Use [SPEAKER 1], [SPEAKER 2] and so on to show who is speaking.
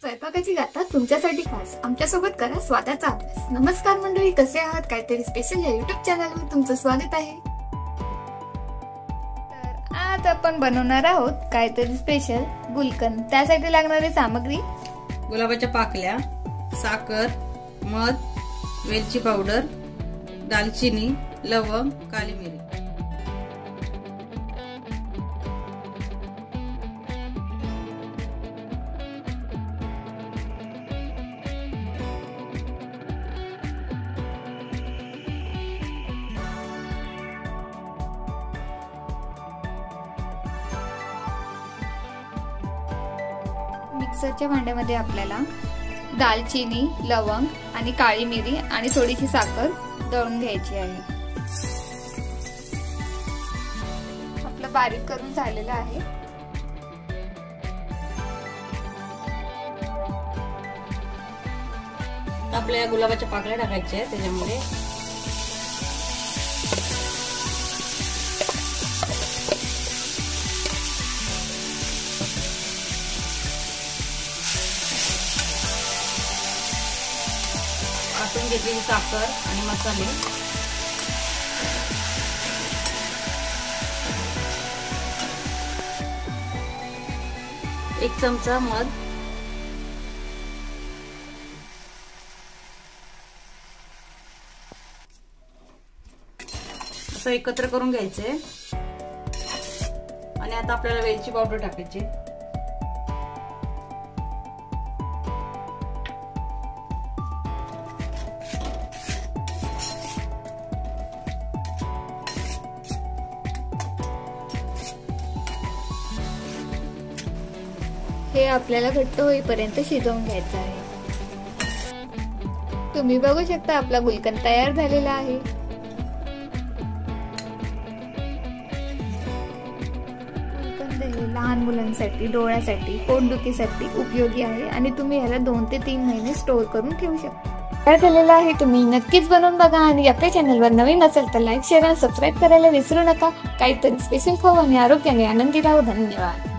[SPEAKER 1] स्वयंपाकाची गाथा तुमच्यासाठी खास आमच्यासोबत करा स्वादाचा अभ्यास। नमस्कार मंडळी, कसे आहात? काहीतरी स्पेशल या युट्यूब चॅनलवर तुमचं स्वागत आहे। तर आज आपण बनवणार आहोत काहीतरी स्पेशल गुलकंद। त्यासाठी लागणारी सामग्री:
[SPEAKER 2] गुलाबाच्या पाकळ्या, साखर, मध, वेलची पावडर, दालचिनी, लवंग, काली मिरी।
[SPEAKER 1] मिक्सरच्या भांड्यामध्ये आपल्याला दालचिनी, लवंग आणि काळी मिरी आणि थोडीशी साखर दळून घ्यायची आहे। आपलं बारीक करून झालेलं आहे।
[SPEAKER 2] आपल्या गुलाबाच्या पाकळ्या टाकायच्या आहेत त्याच्यामध्ये। आटून घेतलेली साखर आणि मसाले, एक चमचा मध, असं एकत्र करून घ्यायचे। आणि आता आपल्याला वेलची पावडर टाकायची।
[SPEAKER 1] हे आपल्याला घट्ट होईपर्यंत शिजवून घ्यायचं आहे। तुम्ही बघू शकता आपला गुलकंद तयार झालेला आहे। गुलकंद हे लहान मुलांसाठी, डोळ्यासाठी, पोटदुखीसाठी उपयोगी आहे आणि तुम्ही याला 2 ते 3 महिने स्टोर करून ठेवू शकता। तयार झालेला आहे, तुम्ही नक्कीच बनवून बघा आणि आपल्या चॅनलवर नवीन असेल तर लाईक, शेअर आणि सबस्क्राईब करायला विसरू नका। काहीतरी स्पेशल खाऊ आणि आरोग्याने आनंदी राहू। धन्यवाद।